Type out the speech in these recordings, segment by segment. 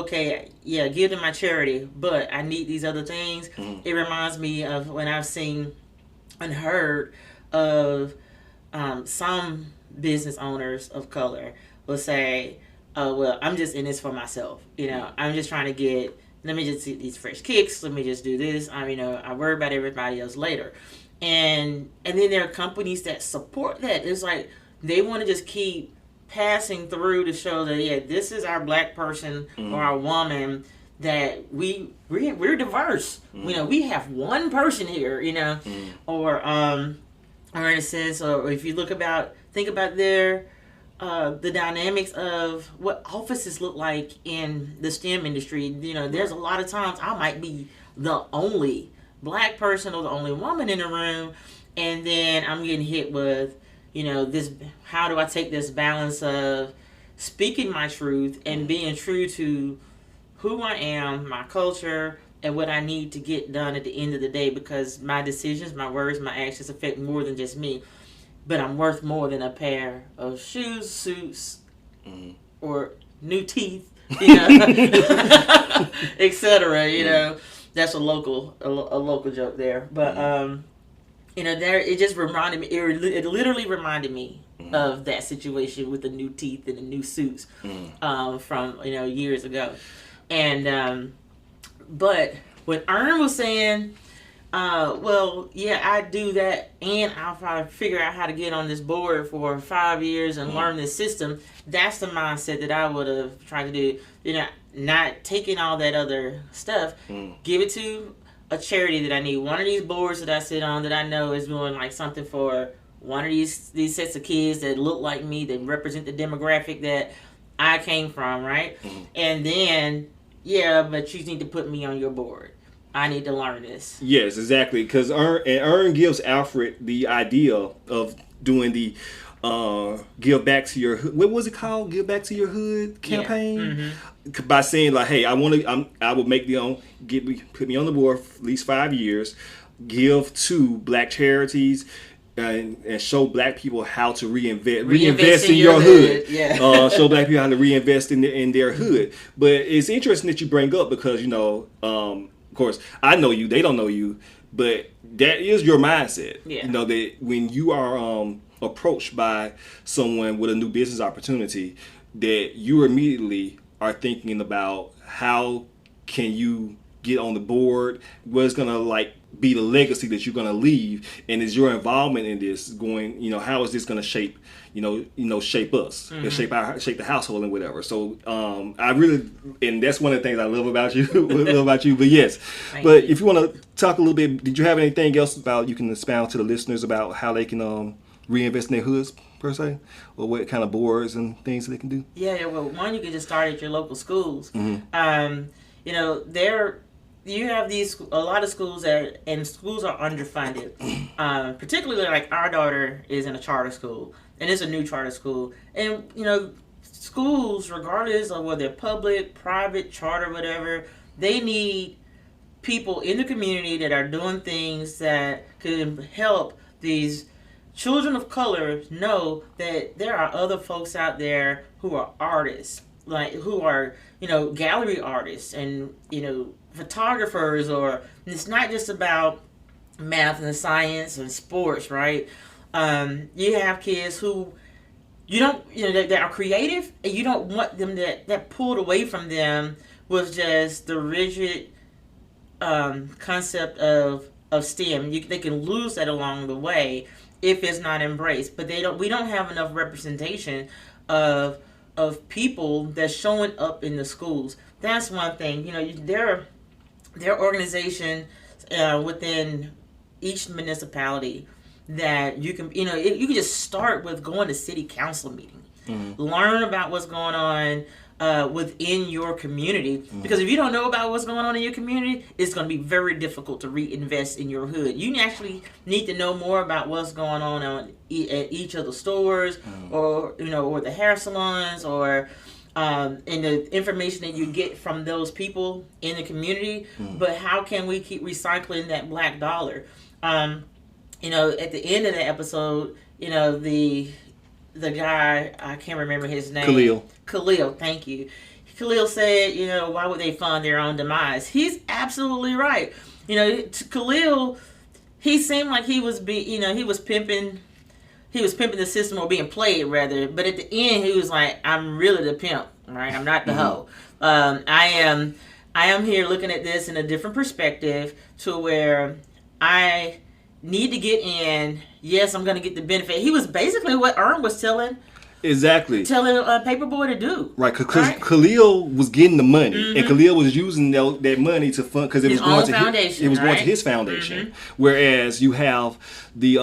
okay, yeah, give to my charity, but I need these other things. Mm-hmm. It reminds me of when I've seen and heard of some business owners of color will say, "Oh well, I'm just in this for myself. I'm just trying to get. Let me just get these fresh kicks. Let me just do this. I worry about everybody else later." And then there are companies that support that. It's like they want to just keep passing through to show that this is our black person or our woman that we're diverse. We have one person here. Or in a sense, or if you think about the dynamics of what offices look like in the STEM industry. There's a lot of times I might be the only black person or the only woman in the room, and then I'm getting hit with, this. How do I take this balance of speaking my truth and being true to who I am, my culture, and what I need to get done at the end of the day, because my decisions, my words, my actions affect more than just me. But I'm worth more than a pair of shoes, suits, or new teeth, etc. That's a local joke there. But there it just reminded me. It literally reminded me of that situation with the new teeth and the new suits from years ago. And but when Ern was saying, I do that, and I'll probably figure out how to get on this board for 5 years and learn this system. That's the mindset that I would have tried to do. Not taking all that other stuff, give it to a charity that I need. One of these boards that I sit on that I know is doing like something for one of these sets of kids that look like me, that represent the demographic that I came from, right? And then, but you need to put me on your board. I need to learn this. Yes, exactly. Because Ern gives Alfred the idea of doing the give back to your hood. What was it called? Give back to your hood campaign. By saying like, hey, I would make put me on the board for at least 5 years, give to black charities. And show black people how to reinvest in your hood. Yeah. Show black people how to reinvest in their hood. But it's interesting that you bring up, because of course I know you, they don't know you, but that is your mindset. Yeah. That when you are approached by someone with a new business opportunity, that you immediately are thinking about how can you get on the board, what's gonna be the legacy that you're gonna leave, and is your involvement in this going, how is this gonna shape, shape us, and shape the household and whatever. So I really, and that's one of the things I love about you. But yes, if you want to talk a little bit, did you have anything else you can expound to the listeners about how they can reinvest in their hoods per se, or what kind of boards and things that they can do? Well, one, you can just start at your local schools. You have a lot of schools and schools are underfunded. Particularly like our daughter is in a charter school, and it's a new charter school. And, schools, regardless of whether they're public, private, charter, whatever, they need people in the community that are doing things that could help these children of color know that there are other folks out there who are artists, who are, gallery artists and, photographers, or it's not just about math and science and sports, right? You have kids who that are creative, and you don't want them that pulled away from them with just the rigid concept of STEM. They can lose that along the way if it's not embraced. But we don't have enough representation of people that's showing up in the schools. That's one thing. There are organizations within each municipality that you can, you can just start with going to city council meeting. Learn about what's going on within your community. Because if you don't know about what's going on in your community, it's going to be very difficult to reinvest in your hood. You actually need to know more about what's going on at each of the stores, or or the hair salons, or and the information that you get from those people in the community. But how can we keep recycling that black dollar? At the end of the episode, the guy, I can't remember his name. Khalil, thank you. Khalil said, why would they fund their own demise? He's absolutely right. Khalil, he seemed like he was he was pimping the system, or being played rather. But at the end, he was like, I'm really the pimp, right? I'm not the hoe. I am here looking at this in a different perspective, to where I need to get in. Yes, I'm going to get the benefit. He was basically what Earn was telling Paperboy to do. Right, because Khalil was getting the money, and Khalil was using that money to fund, because it was going to his foundation. Whereas you have the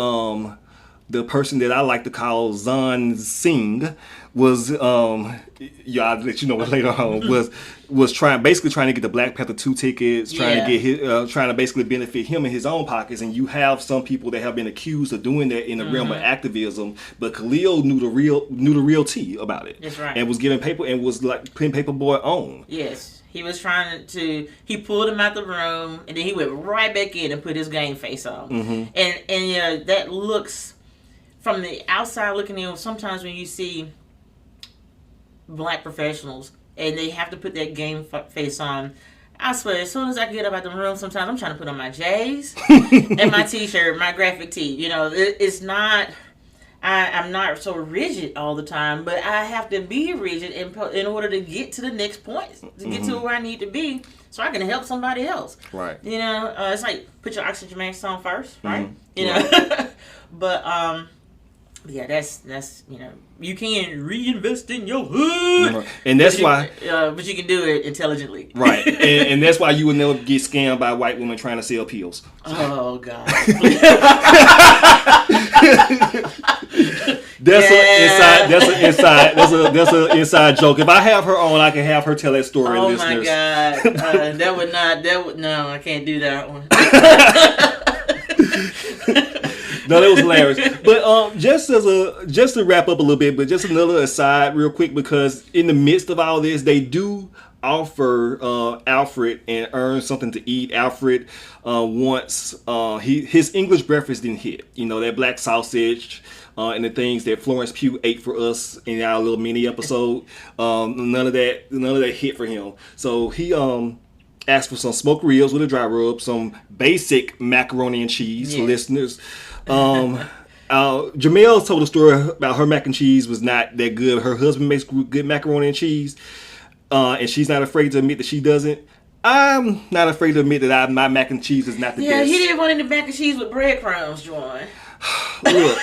person that I like to call Zan Singh was I'll let you know what later on was basically trying to get the Black Panther 2 tickets, trying to get his, trying to basically benefit him in his own pockets. And you have some people that have been accused of doing that in the realm of activism, but Khalil knew the real tea about it. That's right. And was giving paper and was like putting Paperboy on. Yes. He was he pulled him out the room, and then he went right back in and put his game face on. And that looks, from the outside looking in, sometimes when you see Black professionals and they have to put that game face on, I swear, as soon as I get up out the room, sometimes I'm trying to put on my J's and my t-shirt, my graphic tee. It's not, I'm not so rigid all the time, but I have to be rigid in order to get to the next point, to get to where I need to be, so I can help somebody else. Right. It's like, put your oxygen mask on first, right? But yeah, that's you can reinvest in your hood, and that's why. But you can do it intelligently, right? And that's why you would never get scammed by white women trying to sell pills. Oh God! That's an inside joke. If I have her on, I can have her tell that story. Oh listeners. My God! No, I can't do that one. No, that was hilarious. But just to wrap up a little bit, but just another aside real quick, because in the midst of all this, they do offer Alfred and Earn something to eat. Alfred wants his English breakfast didn't hit. That black sausage and the things that Florence Pugh ate for us in our little mini episode. None of that hit for him. So he asked for some smoked ribs with a dry rub, some basic macaroni and cheese for listeners. Jamel told a story about her mac and cheese was not that good. Her husband makes good macaroni and cheese, and she's not afraid to admit that she doesn't. I'm not afraid to admit that my mac and cheese is not the best. Yeah, he didn't want any mac and cheese with breadcrumbs, Joy. Look,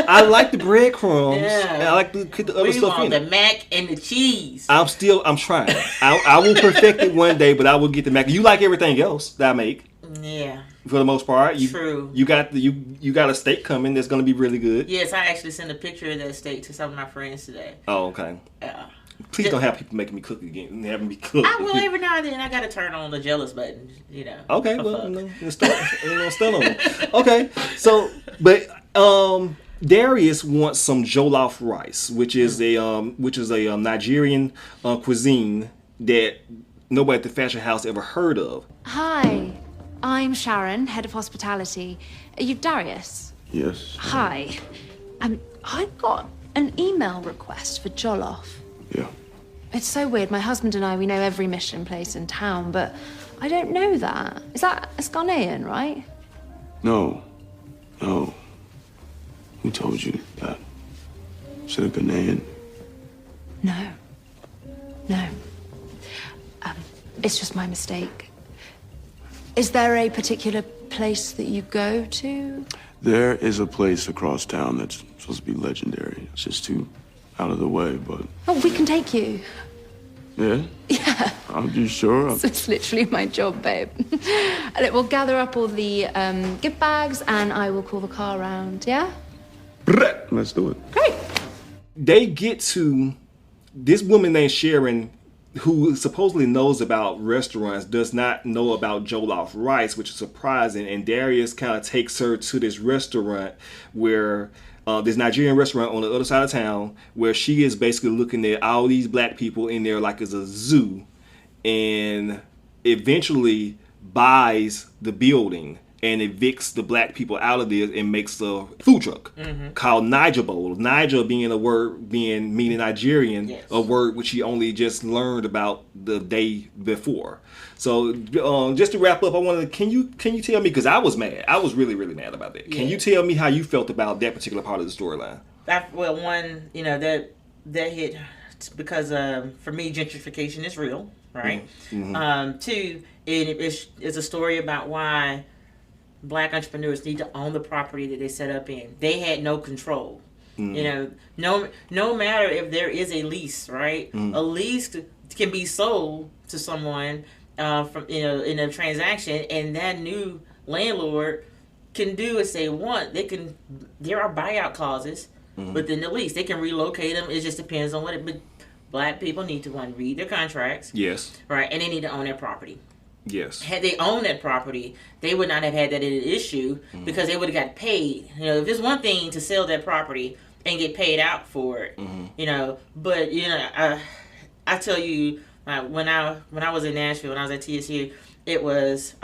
I like the breadcrumbs. Yeah. And I like to put the other stuff in. We want the mac and the cheese. I'm trying. I will perfect it one day, but I will get the mac. You like everything else that I make. Yeah. For the most part, True. You got a steak coming that's going to be really good. Yes, I actually sent a picture of that steak to some of my friends today. Oh, okay. Please don't have people making me cook again and having me cook. I will every now and then. I got to turn on the jealous button, Okay, well, stun on them. Okay, so but Darius wants some Jollof Rice, which is a Nigerian cuisine that nobody at the fashion house ever heard of. Hi. I'm Sharon, head of hospitality. Are you Darius? Yes. Hi. I've got an email request for Jollof. Yeah. It's so weird. My husband and I, we know every Michelin place in town, but I don't know that. Is that a Ghanaian, right? No. Who told you that? Is it a Ghanaian? No. It's just my mistake. Is there a particular place that you go to? There is a place across town that's supposed to be legendary. It's just too out of the way, but... Oh, we can take you. Yeah? Yeah. Are you sure? It's literally my job, babe. Look, we'll gather up all the gift bags and I will call the car around, yeah? Let's do it. Great. They get to... This woman named Sharon, who supposedly knows about restaurants, does not know about Jollof Rice, which is surprising. And Darius kind of takes her to this restaurant where this Nigerian restaurant on the other side of town, where she is basically looking at all these black people in there like it's a zoo, and eventually buys the building and evicts the black people out of this and makes a food truck called Naija Bowl. Naija being a word meaning Nigerian, Yes. a word which he only just learned about the day before. So just to wrap up, I wanted to, can you tell me, because I was mad. I was really, really mad about that. Can you tell me how you felt about that particular part of the storyline? Well, one, that hit because for me, gentrification is real, right? Two, it's a story about why black entrepreneurs need to own the property that they set up in. They had no control. No matter if there is a lease, right? A lease can be sold to someone from in a transaction, and that new landlord can do as they want. There are buyout clauses within the lease. They can relocate them. It just depends on but black people need to read their contracts. Yes. Right, and they need to own their property. Yes. Had they owned that property, they would not have had that issue because they would have got paid. If it's one thing to sell that property and get paid out for it, but I tell you, when I was in Nashville, when I was at TSU, it was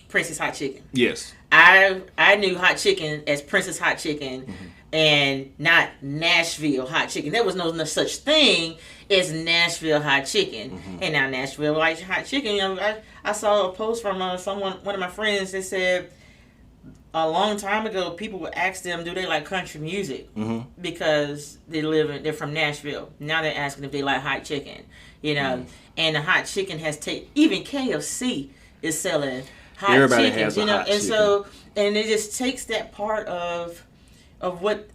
Princess Hot Chicken. Yes. I knew hot chicken as Princess Hot Chicken and not Nashville Hot Chicken. There was no such thing as Nashville Hot Chicken. And now Nashville Hot Chicken, I saw a post from one of my friends that said a long time ago people would ask them, do they like country music? Because they're from Nashville. Now they're asking if they like hot chicken. And the hot chicken has even KFC is selling hot Everybody chicken, has a hot and chicken. so it just takes that part of what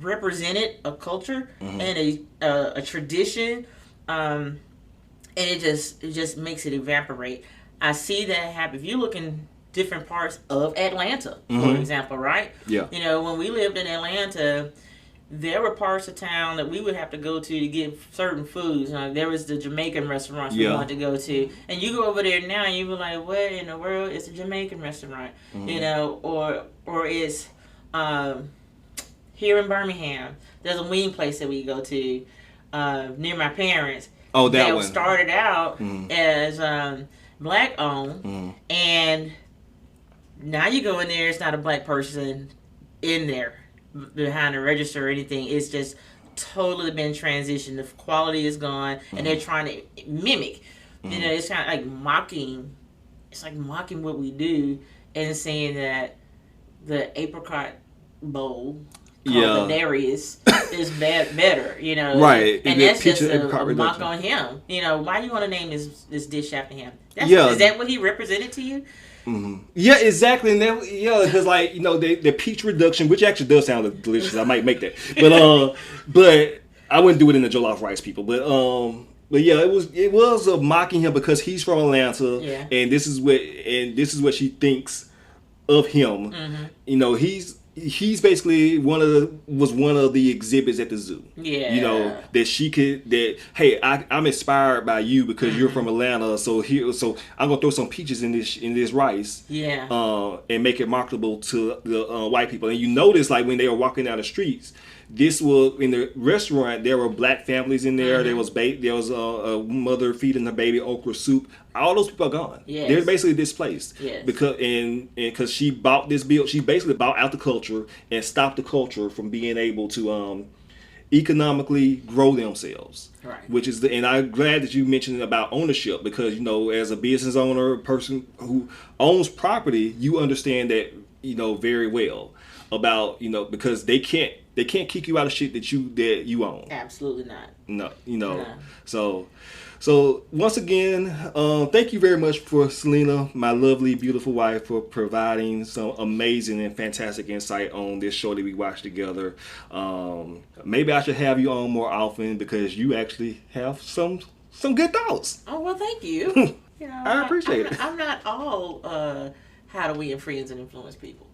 represented a culture and a tradition, and it just makes it evaporate. I see that happen. If you look in different parts of Atlanta, for example, right? Yeah. When we lived in Atlanta, there were parts of town that we would have to go to get certain foods. There was the Jamaican restaurants we wanted to go to. And you go over there now and you be like, what in the world? It's a Jamaican restaurant. Or it's here in Birmingham, there's a wing place that we go to near my parents. Oh, that one. Started out as black owned, and now you go in there, it's not a black person in there behind the register or anything. It's just totally been transitioned. The quality is gone, and they're trying to mimic. It's kind of like mocking. It's like mocking what we do and saying that the apricot bowl called the Darius is better. Right. And that's just a mock on him. Why do you want to name this dish after him? Is that what he represented to you? Yeah, exactly. And that, because the peach reduction, which actually does sound delicious. I might make that, but I wouldn't do it in the Jollof Rice, people. But yeah, it was mocking him because he's from Atlanta, and this is what she thinks of him. He's basically one of the exhibits at the zoo. Yeah. Hey, I'm inspired by you because you're from Atlanta. So I'm gonna throw some peaches in this rice. Yeah. And make it marketable to the white people. And you notice when they were walking down the streets, this was in the restaurant. There were black families in there. There was a mother feeding the baby okra soup. All those people are gone. Yes. They're basically displaced. Yes. Because she bought this bill. She basically bought out the culture and stopped the culture from being able to economically grow themselves. Right. Which is and I'm glad that you mentioned about ownership, because as a business owner, a person who owns property, you understand that very well about because they can't kick you out of shit that you own. Absolutely not. No, No. So once again, thank you very much for Selena, my lovely, beautiful wife, for providing some amazing and fantastic insight on this show that we watched together. Maybe I should have you on more often because you actually have some good thoughts. Oh, well, thank you. I appreciate it. I'm not all how do we influence and influence people.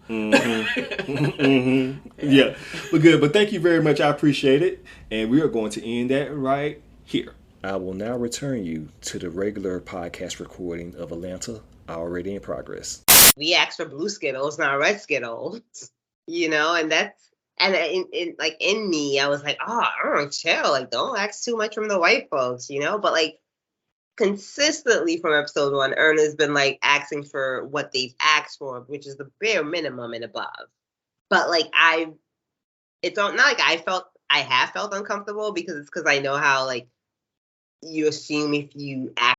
Yeah, but good. But thank you very much. I appreciate it. And we are going to end that right here. I will now return you to the regular podcast recording of Atlanta, already in progress. We asked for blue Skittles, not red Skittles, and that's, and in me, I was like, chill, don't ask too much from the white folks, but consistently from episode 1, Erna's been like asking for what they've asked for, which is the bare minimum and above. But like it's not like I have felt uncomfortable because I know how like you assume if you ask